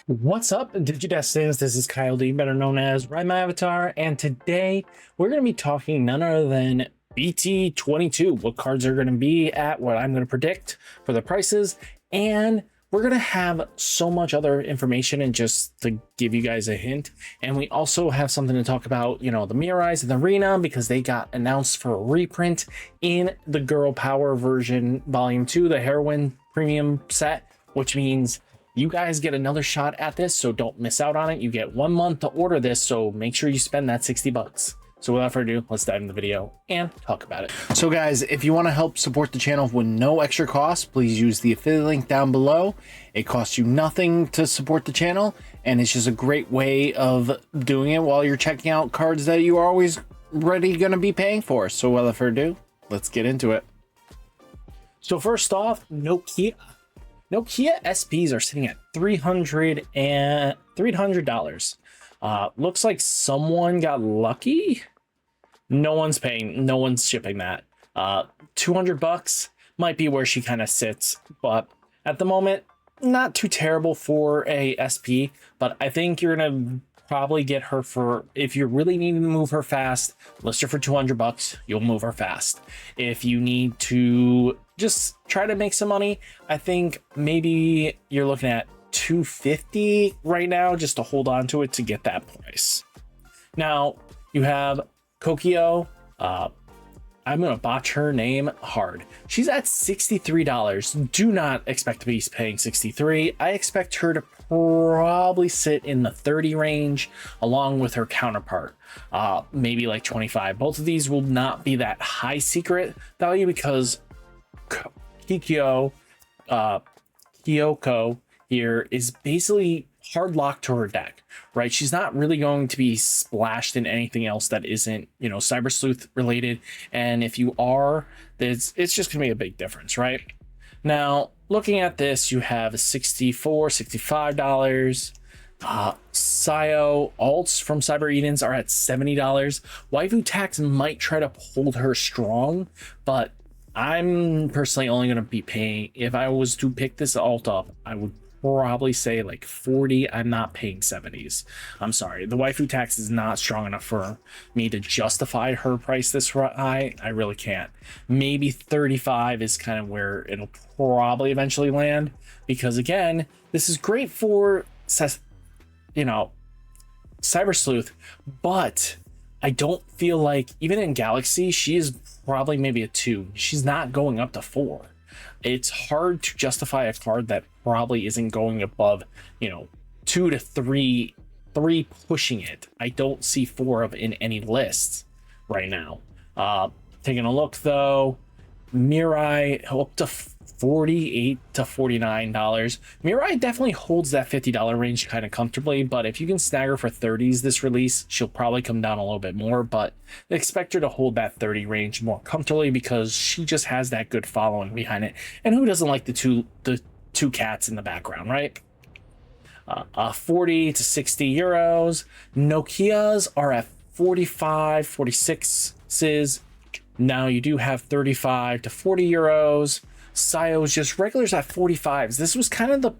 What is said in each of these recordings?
What's up, Digidestins? This is Kyle D, better known as RideMyAvatar, and today we're going to be talking none other than BT-22, what cards are going to be at, what I'm going to predict for the prices, and we're going to have so much other information and just to give you guys a hint. And we also have something to talk about, the Mirais and the Arena, because they got announced for a reprint in the Girl Power version Volume 2, the Heroine Premium set, which means you guys get another shot at this, so don't miss out on it. You get 1 month to order this, so make sure you spend that 60 bucks. So without further ado, let's dive into the video and talk about it. So guys, if you want to help support the channel with no extra cost, please use the affiliate link down below. It costs you nothing to support the channel, and it's just a great way of doing it while you're checking out cards that you are always ready going to be paying for. So without further ado, let's get into it. So first off, Nokia SPs are sitting at $300. Looks like someone got lucky. No one's shipping that. 200 bucks might be where she kind of sits, but at the moment, not too terrible for a SP, but I think you're gonna probably get her for, if you're really needing to move her fast, list her for 200 bucks, you'll move her fast. If you need to just try to make some money, I think maybe you're looking at 250 right now just to hold on to it to get that price. Now you have Kokio. I'm gonna botch her name hard. She's at $63. Do not expect to be paying 63. I expect her to probably sit in the 30 range along with her counterpart, maybe like 25. Both of these will not be that high secret value because Kyoko here is basically hard locked to her deck, right? She's not really going to be splashed in anything else that isn't, Cyber Sleuth related. And if you are, it's just gonna be a big difference, right? Now, looking at this, you have $64, $65. Sayo alts from Cyber Edens are at $70. Waifu Tax might try to hold her strong, but I'm personally only going to be paying, if I was to pick this alt up, I would probably say like 40. I'm not paying 70s. I'm sorry. The waifu tax is not strong enough for me to justify her price this high. I really can't. Maybe 35 is kind of where it'll probably eventually land, because again, this is great for, Cyber Sleuth, but I don't feel like even in Galaxy, she is probably maybe a 2. She's not going up to 4. It's hard to justify a card that probably isn't going above, 2 to 3 pushing it. I don't see 4 of in any lists right now. Taking a look though, Mirai up to $48 to $49. Mirai definitely holds that $50 range kind of comfortably, but if you can snag her for 30s this release, she'll probably come down a little bit more, but expect her to hold that 30 range more comfortably because she just has that good following behind it. And who doesn't like the two cats in the background, right? 40 to 60 euros. Nokias are at 45, 46s. Now you do have 35 to 40 euros. Sayo's just regulars at 45s. This was kind of the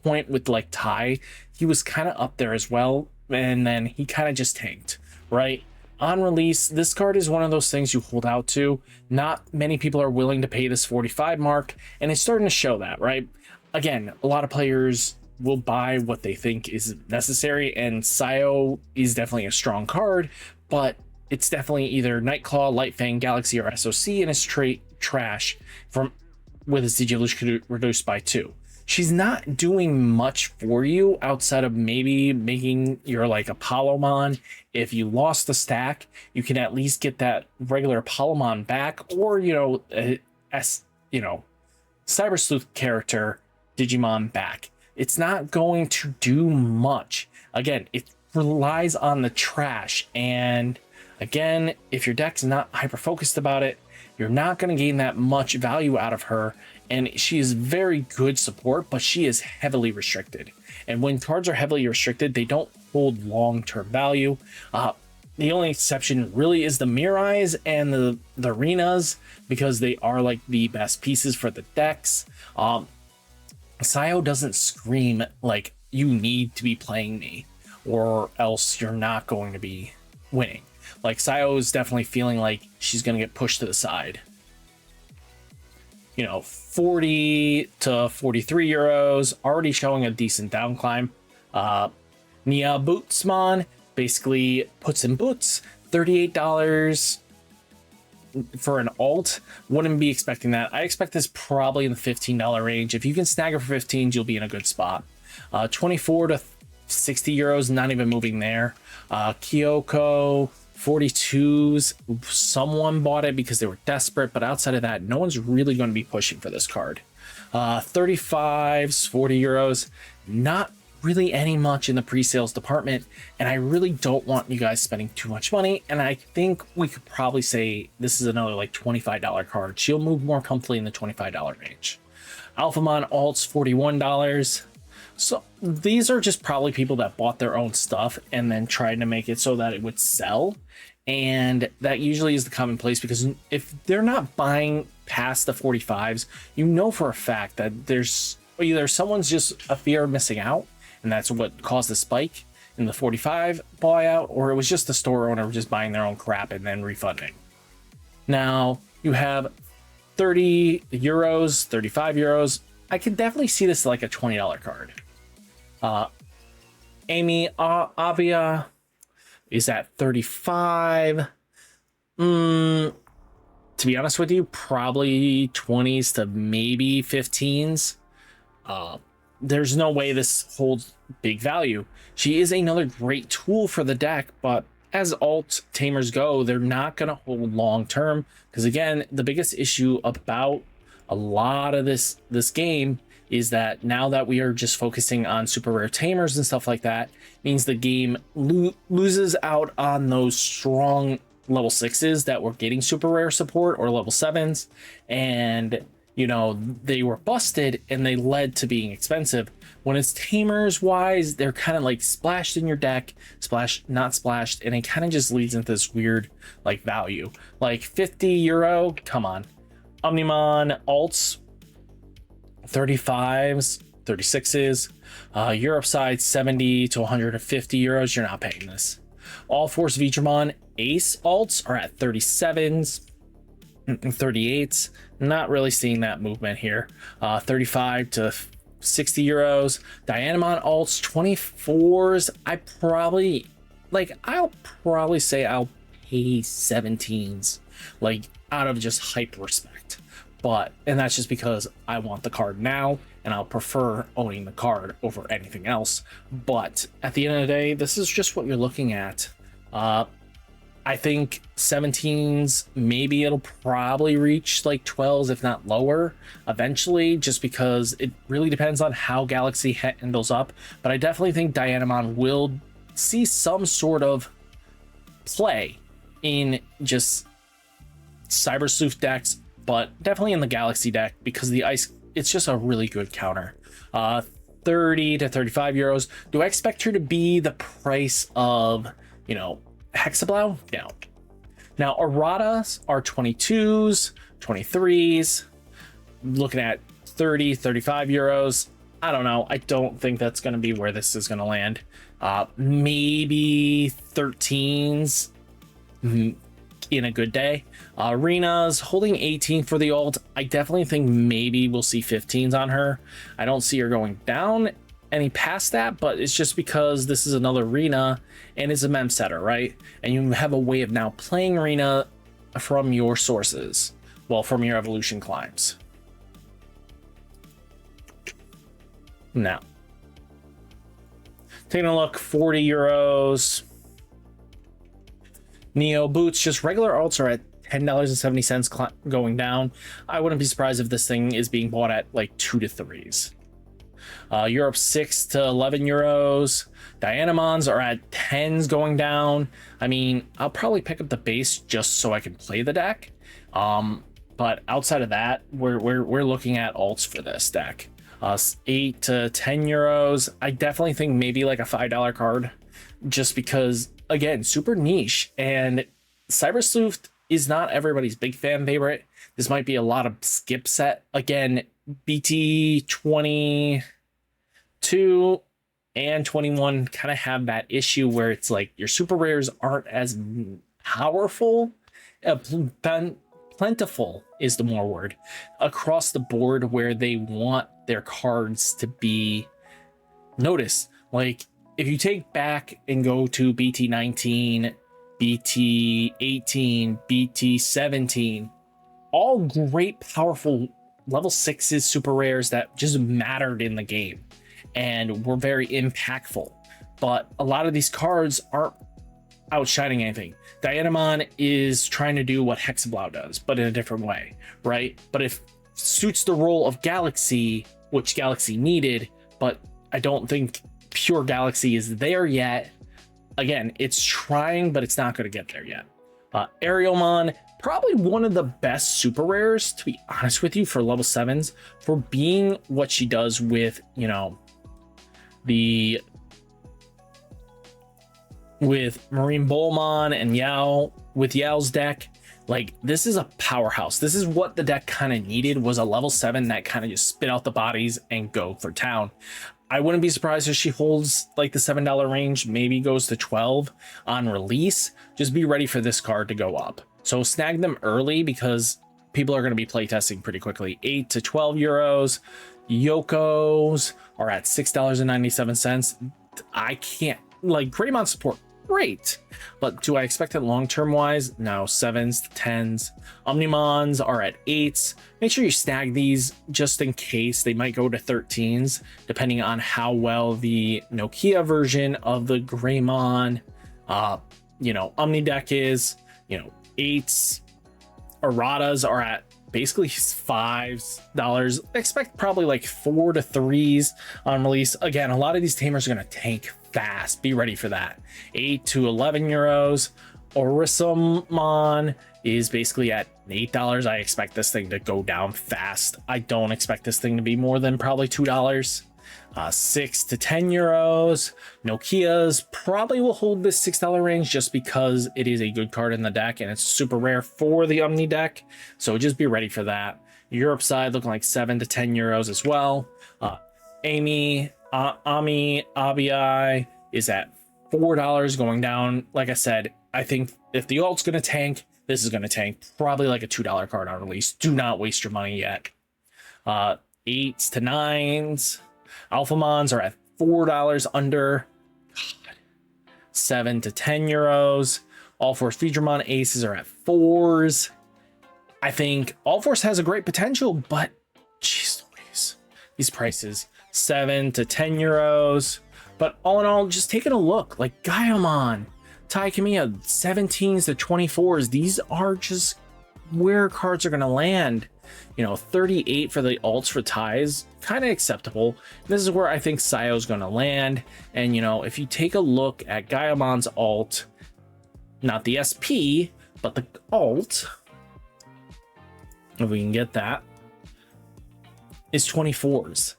point with like Tai. He was kind of up there as well, and then he kind of just tanked, right? On release, this card is one of those things you hold out to. Not many people are willing to pay this 45 mark, and it's starting to show that, right? Again, a lot of players will buy what they think is necessary, and Sayo is definitely a strong card, but it's definitely either Nightclaw, Lightfang, Galaxy, or SOC, and it's straight trash with its DG reduced by 2. She's not doing much for you outside of maybe making your like Apollomon. If you lost the stack, you can at least get that regular Apollomon back, or Cyber Sleuth character Digimon back. It's not going to do much. Again, it relies on the trash, and again, if your deck's not hyper focused about it, you're not going to gain that much value out of her. And she is very good support, but she is heavily restricted. And when cards are heavily restricted, they don't hold long-term value. The only exception really is the Mirais and the Arenas, because they are like the best pieces for the decks. Sayo doesn't scream like you need to be playing me, or else you're not going to be winning. Like, Sayo is definitely feeling like she's going to get pushed to the side. You know, 40 to 43 euros, already showing a decent down climb. Nia Bootsman basically puts in boots, $38 for an alt. Wouldn't be expecting that. I expect this probably in the $15 range. If you can snag it for 15, you'll be in a good spot. 24 to 60 euros, not even moving there. Kyoko 42s, someone bought it because they were desperate, but outside of that, no one's really going to be pushing for this card. 35s, 40 euros, not really any much in the pre-sales department, and I really don't want you guys spending too much money, and I think we could probably say this is another like $25 card. She'll move more comfortably in the $25 range. Alphamon alts, $41. So these are just probably people that bought their own stuff and then tried to make it so that it would sell, and that usually is the commonplace, because if they're not buying past the 45s, you know for a fact that there's either someone's just a fear of missing out, and that's what caused the spike in the 45 buyout, or it was just the store owner just buying their own crap and then refunding. Now you have 30 euros, 35 euros. I could definitely see this like a $20 card. Amy Avia is at 35. To be honest with you, probably 20s to maybe 15s. There's no way this holds big value. She is another great tool for the deck, but as alt tamers go, they're not going to hold long term, because again, the biggest issue about a lot of this game is that now that we are just focusing on super rare tamers and stuff like that, means the game loses out on those strong level 6s that were getting super rare support, or level 7s, and you know, they were busted and they led to being expensive. When it's tamers wise, they're kind of like splashed in your deck, splash, not splashed, and it kind of just leads into this weird like value. Like 50 euro, come on. Omnimon alts, 35s, 36s. Europe side, 70 to 150 euros. You're not paying this. All Force Vigramon Ace alts are at 37s. 38s, not really seeing that movement here. 35 to 60 euros. Dianamon alts, 24s. I'll probably say I'll pay 17s, like out of just hype respect. And that's just because I want the card now, and I'll prefer owning the card over anything else. But at the end of the day, this is just what you're looking at. I think 17s, maybe it'll probably reach like 12s, if not lower, eventually, just because it really depends on how Galaxy handles up. But I definitely think Dianamon will see some sort of play in just Cyber Sleuth decks, but definitely in the Galaxy deck, because the ice, it's just a really good counter. 30 to 35 euros. Do I expect her to be the price of, you know, Hexablow? No. Now, erratas are 22s, 23s, looking at 30, 35 euros. I don't know. I don't think that's going to be where this is going to land. Maybe 13s in a good day. Arenas holding 18 for the alt. I definitely think maybe we'll see 15s on her. I don't see her going down any past that, but it's just because this is another arena and it's a mem setter, right? And you have a way of now playing arena from your sources, well, from your evolution climbs. Now, taking a look, 40 euros. Neo boots, just regular alts are at $10.70 going down. I wouldn't be surprised if this thing is being bought at like 2 to 3s. Europe 6 to 11 euros. Dianamons are at 10s going down. I mean, I'll probably pick up the base just so I can play the deck. But outside of that, we're looking at alts for this deck. 8 to 10 euros. I definitely think maybe like a $5 card, just because, again, super niche, and Cyber Sleuth is not everybody's big fan favorite. This might be a lot of skip set. Again, BT-22 and 21 kind of have that issue where it's like your super rares aren't as powerful, plentiful is the more word, across the board, where they want their cards to be noticed. Like if you take back and go to BT-19, BT-18, BT-17, all great, powerful level 6s super rares that just mattered in the game and were very impactful. But a lot of these cards aren't outshining anything. Digimon is trying to do what Hexablow does, but in a different way, right? But it suits the role of Galaxy, which Galaxy needed, but I don't think pure Galaxy is there yet. Again, it's trying, but it's not going to get there yet. Arielmon, probably one of the best super rares, to be honest with you, for level 7s, for being what she does with, you know, with Marine Bullmon and Yao, with Yao's deck. Like, this is a powerhouse. This is what the deck kind of needed, was a level 7 that kind of just spit out the bodies and go for town. I wouldn't be surprised if she holds like the $7 range, maybe goes to 12 on release. Just be ready for this card to go up. So snag them early because people are going to be playtesting pretty quickly. 8 to 12 euros. Yokos are at $6.97. I can't, like, Greymon support, great, but do I expect it long-term wise? No. 7s to 10s. Omnimons are at 8s. Make sure you snag these just in case. They might go to 13s depending on how well the Nokia version of the Greymon Omni deck is. 8s. Erratas are at basically $5. Expect probably like 4 to 3s on release. Again, a lot of these tamers are going to tank fast. Be ready for that. 8 to 11 euros. Orissamon is basically at $8. I expect this thing to go down fast. I don't expect this thing to be more than probably $2. 6 to 10 euros. Nokia's probably will hold this $6 range just because it is a good card in the deck and it's super rare for the Omni deck. So just be ready for that. Europe side looking like 7 to 10 euros as well. Ami Abii is at $4 going down. Like I said, I think if the alt's going to tank, this is going to tank. Probably like a $2 card on release. Do not waste your money yet. 8s to 9s. Alphamons are at $4 under. God. 7 to 10 euros. All Force Feedramon aces are at 4s. I think All Force has a great potential, but jeez Louise, these prices. 7 to 10 euros. But all in all, just taking a look, like Gaiamon, Tai Kamiya, 17s to 24s. These are just where cards are going to land. 38 for the alts for ties, kind of acceptable. This is where I think Sayo's going to land. And, if you take a look at Gaiamon's alt, not the SP, but the alt, if we can get that, is 24s.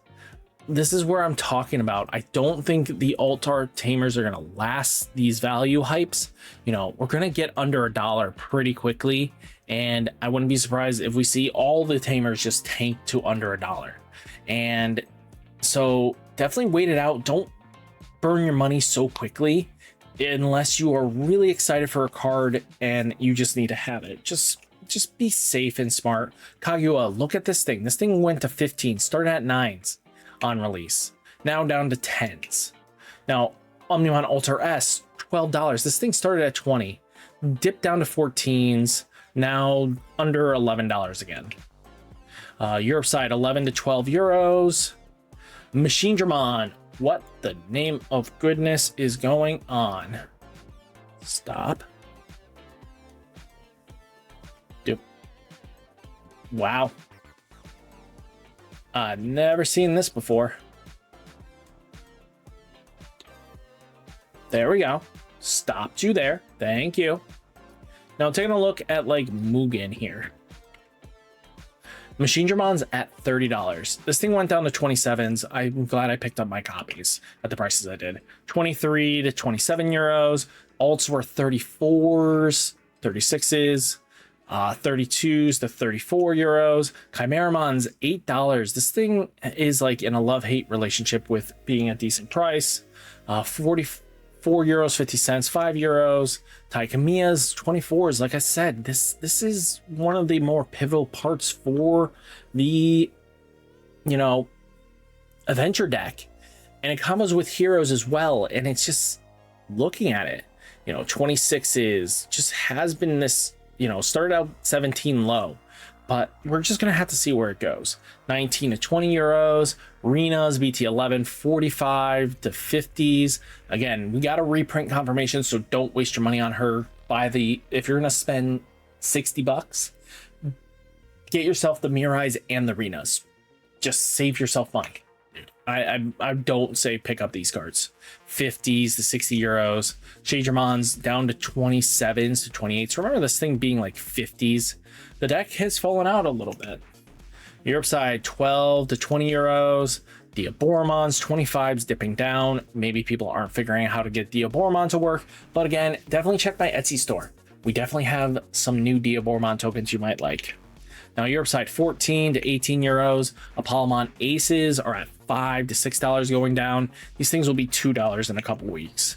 This is where I'm talking about. I don't think the Altar Tamers are going to last these value hypes. We're going to get under $1 pretty quickly. And I wouldn't be surprised if we see all the Tamers just tank to under $1. And so definitely wait it out. Don't burn your money so quickly unless you are really excited for a card and you just need to have it. Just be safe and smart. Kaguya, look at this thing. This thing went to 15, started at 9s. On release, now down to 10s. Now Omnimon Altar S, $12. This thing started at 20, dipped down to 14s, now under $11 again. Europe side, 11 to 12 euros. Machine Dramon, what the name of goodness is going on? Stop. Dude. Wow. I've never seen this before. There we go. Stopped you there. Thank you. Now taking a look at like Mugen here. Machine Dramon's at $30. This thing went down to 27s. I'm glad I picked up my copies at the prices I did. 23 to 27 euros. Alts were 34s, 36s. 32s to 34 euros. Chimeramon's $8. This thing is like in a love-hate relationship with being a decent price. 44 euros 50 cents, 5 euros. Taikamiya's 24s. Like I said, this is one of the more pivotal parts for the, you know, adventure deck, and it comes with heroes as well. And it's just looking at it, you know, 26s just has been this, you know, started out 17 low, but we're just gonna have to see where it goes. 19 to 20 euros. Rena's BT-11 45 to 50s. Again, we got a reprint confirmation, so don't waste your money on her. If you're gonna spend 60 bucks, get yourself the Mirai's and the Rena's. Just save yourself money. I don't say pick up these cards. 50s to 60 euros. Shadermon's down to 27s to 28s. Remember this thing being like 50s. The deck has fallen out a little bit. Europe side 12 to 20 euros. Diaboromon's 25s dipping down. Maybe people aren't figuring out how to get Diaboromon to work, but again, definitely check my Etsy store. We definitely have some new Diaboromon tokens you might like. Now Europe side 14 to 18 euros. Apollomon aces are at $5 to $6 going down. These things will be $2 in a couple weeks.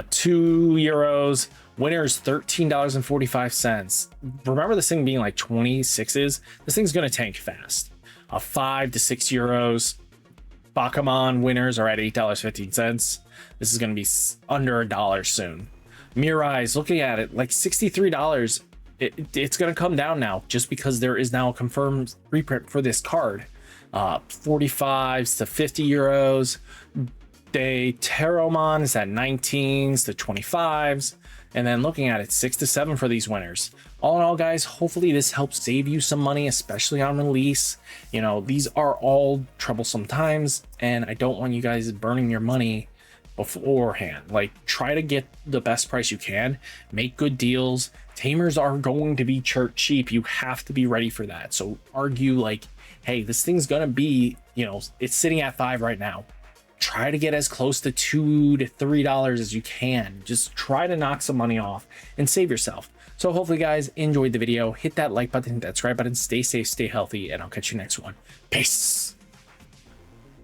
2 euros. Winners $13.45. Remember this thing being like 26s. This thing's gonna tank fast. 5 to 6 euros. Bakamon winners are at $8.15. This is gonna be under $1 soon. Mirai's, looking at it, like $63. It's going to come down now just because there is now a confirmed reprint for this card. 45s to 50 euros. Teromon is at 19s to 25s. And then looking at it, 6 to 7 for these winners. All in all, guys, hopefully this helps save you some money, especially on release. You know, these are all troublesome times, and I don't want you guys burning your money beforehand. Like, try to get the best price you can, make good deals. Tamers are going to be church cheap. You have to be ready for that. So argue like, hey, this thing's gonna be, you know, it's sitting at $5 right now. Try to get as close to $2 to $3 as you can. Just try to knock some money off and save yourself. So hopefully guys enjoyed the video. Hit that like button, hit that subscribe button, stay safe, stay healthy, and I'll catch you next one. Peace.